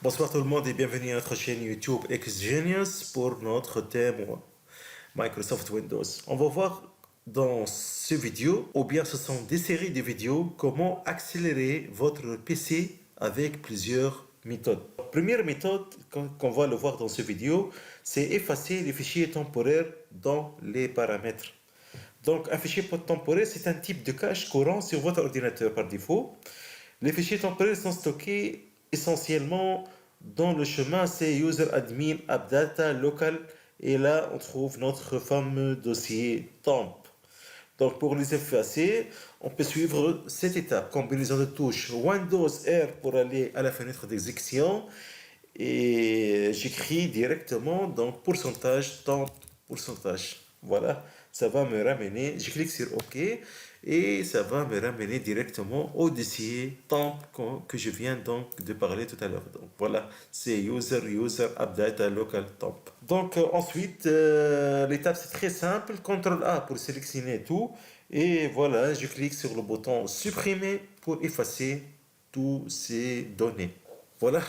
Bonsoir tout le monde et bienvenue à notre chaîne YouTube XGenius pour notre thème Microsoft Windows. On va voir dans ce vidéo, ou bien ce sont des séries de vidéos, comment accélérer votre PC avec plusieurs méthodes. La première méthode qu'on va le voir dans ce vidéo, c'est effacer les fichiers temporaires dans les paramètres. Donc un fichier temporaire, c'est un type de cache courant sur votre ordinateur par défaut. Les fichiers temporaires sont stockés essentiellement dans le chemin c'est user admin appdata local et là on trouve notre fameux dossier temp. Donc pour les effacer, on peut suivre cette étape. Combinaison de touches Windows R pour aller à la fenêtre d'exécution et j'écris directement donc pourcentage temp pourcentage. Voilà, ça va me ramener, je clique sur OK et ça va me ramener directement au dossier temp que je viens donc de parler tout à l'heure. Donc voilà, c'est user appdata local temp. Donc ensuite, l'étape c'est très simple, CTRL A pour sélectionner tout et voilà, je clique sur le bouton supprimer pour effacer toutes ces données. Voilà.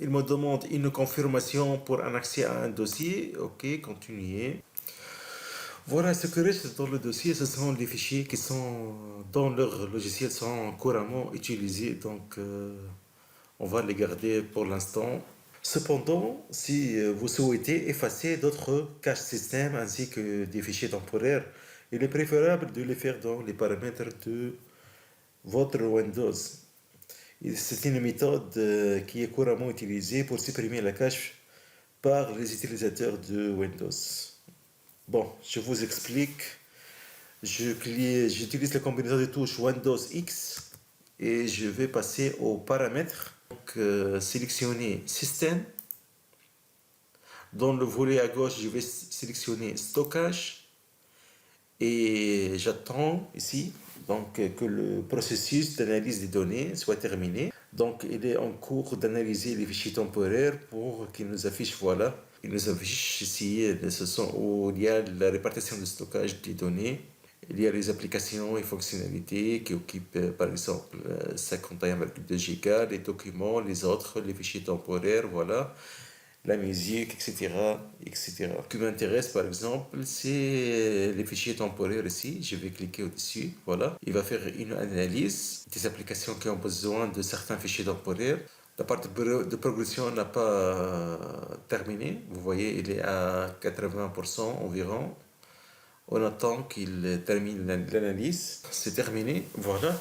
Il me demande une confirmation pour un accès à un dossier. OK, continuer. Voilà, ce que reste dans le dossier, ce sont les fichiers qui sont dans leur logiciel, sont couramment utilisés. Donc, on va les garder pour l'instant. Cependant, si vous souhaitez effacer d'autres caches système ainsi que des fichiers temporaires, il est préférable de les faire dans les paramètres de votre Windows. C'est une méthode qui est couramment utilisée pour supprimer la cache par les utilisateurs de Windows. Bon, je vous explique. J'utilise la combinaison de touches Windows X et je vais passer aux paramètres. Donc, sélectionner Système. Dans le volet à gauche, je vais sélectionner Stockage. Et j'attends ici donc, que le processus d'analyse des données soit terminé. Donc il est en cours d'analyser les fichiers temporaires pour qu'il nous affiche, voilà, il nous affiche ici, ce sont où il y a la répartition de stockage des données. Il y a les applications et fonctionnalités qui occupent par exemple 51,2 Go, les documents, les autres, les fichiers temporaires, voilà, la musique, etc., etc. Ce qui m'intéresse, par exemple, c'est les fichiers temporaires ici. Je vais cliquer au-dessus, voilà. Il va faire une analyse des applications qui ont besoin de certains fichiers temporaires. La partie de progression n'a pas terminé. Vous voyez, il est à 80% environ. On attend qu'il termine l'analyse. C'est terminé, voilà.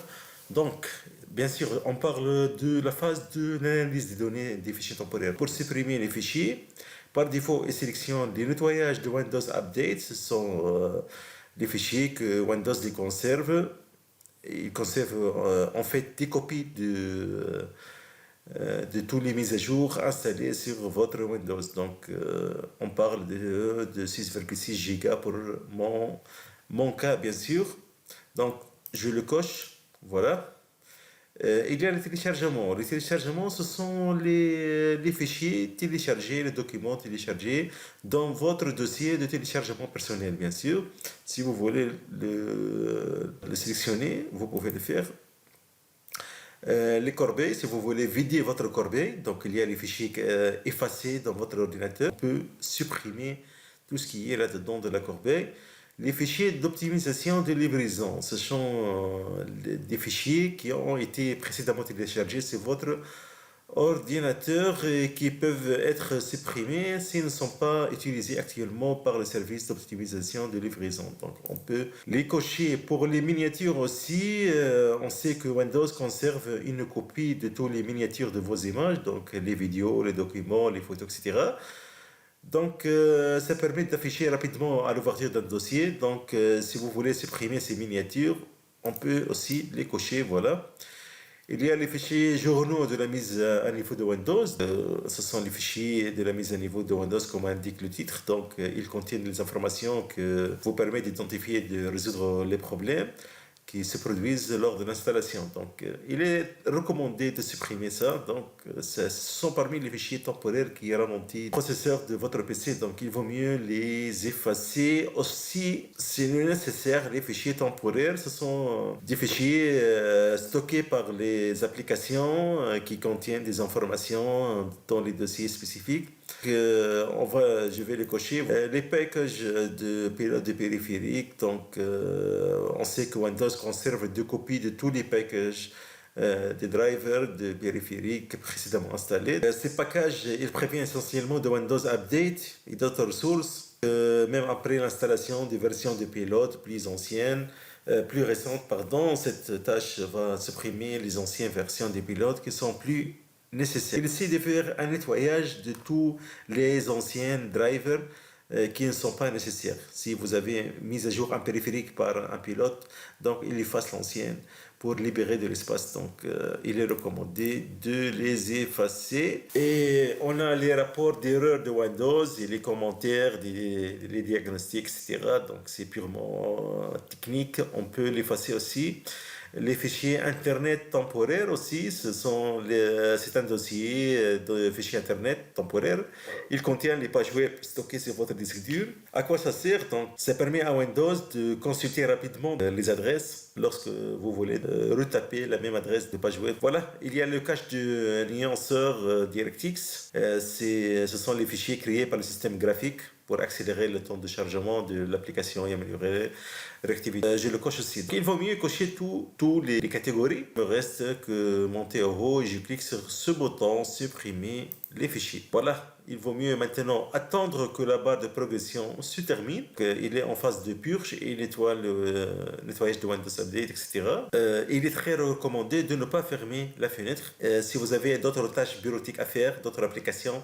Donc, bien sûr, on parle de la phase de l'analyse des données des fichiers temporaires. Pour supprimer les fichiers, par défaut, il sélectionne les nettoyages de Windows Update. Ce sont les fichiers que Windows les conserve. Il conserve en fait des copies de tous les mises à jour installées sur votre Windows. Donc, on parle de 6,6 Go pour mon cas, bien sûr. Donc, je le coche. Voilà. Il y a le téléchargement. Les téléchargements, ce sont les fichiers téléchargés, les documents téléchargés dans votre dossier de téléchargement personnel, bien sûr. Si vous voulez le sélectionner, vous pouvez le faire. Les corbeilles, si vous voulez vider votre corbeille, donc il y a les fichiers effacés dans votre ordinateur, on peut supprimer tout ce qui est là-dedans de la corbeille. Les fichiers d'optimisation de livraison, ce sont des fichiers qui ont été précédemment téléchargés sur votre ordinateur et qui peuvent être supprimés s'ils ne sont pas utilisés actuellement par le service d'optimisation de livraison. Donc on peut les cocher. Pour les miniatures aussi, on sait que Windows conserve une copie de toutes les miniatures de vos images, donc les vidéos, les documents, les photos, etc. Donc, ça permet d'afficher rapidement à l'ouverture d'un dossier. Donc, si vous voulez supprimer ces miniatures, on peut aussi les cocher, voilà. Il y a les fichiers journaux de la mise à niveau de Windows. Ce sont les fichiers de la mise à niveau de Windows comme indique le titre. Donc, ils contiennent les informations qui vous permettent d'identifier et de résoudre les problèmes. qui se produisent lors de l'installation. Donc, il est recommandé de supprimer ça. Donc, ce sont parmi les fichiers temporaires qui ralentissent le processeur de votre PC. Donc, il vaut mieux les effacer. Aussi, c'est nécessaire, les fichiers temporaires, ce sont des fichiers stockés par les applications qui contiennent des informations dans les dossiers spécifiques. Je vais les cocher. Les packages de pilote de périphérique, donc on sait que Windows conserve 2 copies de tous les packages des drivers de périphériques précédemment installés. Ces packages, ils préviennent essentiellement de Windows Update et d'autres sources, même après l'installation des versions de pilote plus anciennes. Plus récentes, pardon, cette tâche va supprimer les anciennes versions des pilotes qui sont plus nécessaire. Il essaie de faire un nettoyage de tous les anciens drivers qui ne sont pas nécessaires. Si vous avez mis à jour un périphérique par un pilote, donc il efface l'ancien pour libérer de l'espace. Donc il est recommandé de les effacer. Et on a les rapports d'erreur de Windows et les commentaires, les diagnostics, etc. Donc c'est purement technique. On peut l'effacer aussi. Les fichiers Internet temporaires aussi, c'est un dossier de fichiers Internet temporaires. Il contient les pages web stockées sur votre disque dur. À quoi ça sert? Donc, ça permet à Windows de consulter rapidement les adresses lorsque vous voulez retaper la même adresse de page web. Voilà, il y a le cache de nuanceur DirectX. Ce sont les fichiers créés par le système graphique pour accélérer le temps de chargement de l'application et améliorer la réactivité. Je le coche aussi. Il vaut mieux cocher toutes les catégories. Il me reste que monter au haut et je clique sur ce bouton, supprimer les fichiers. Voilà, il vaut mieux maintenant attendre que la barre de progression se termine. Il est en phase de purge et il nettoie le nettoyage de Windows Update, etc. Il est très recommandé de ne pas fermer la fenêtre. Si vous avez d'autres tâches bureautiques à faire, d'autres applications,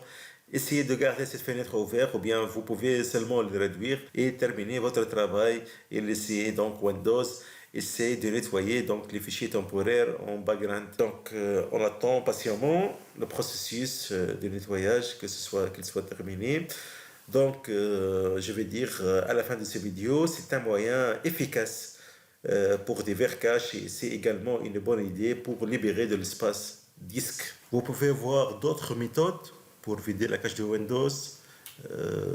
essayez de garder cette fenêtre ouverte ou bien vous pouvez seulement le réduire et terminer votre travail et laisser donc Windows essayer de nettoyer donc les fichiers temporaires en background. Donc on attend patiemment le processus de nettoyage qu'il soit terminé. Donc je vais dire à la fin de cette vidéo, c'est un moyen efficace pour des verres caches et c'est également une bonne idée pour libérer de l'espace disque. Vous pouvez voir d'autres méthodes pour vider la cache de Windows,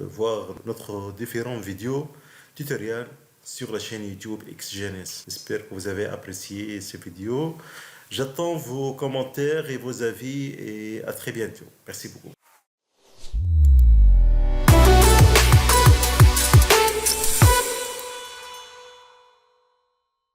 voir notre différentes vidéos tutoriels sur la chaîne YouTube XGNS. J'espère que vous avez apprécié ces vidéos. J'attends vos commentaires et vos avis et à très bientôt. Merci beaucoup.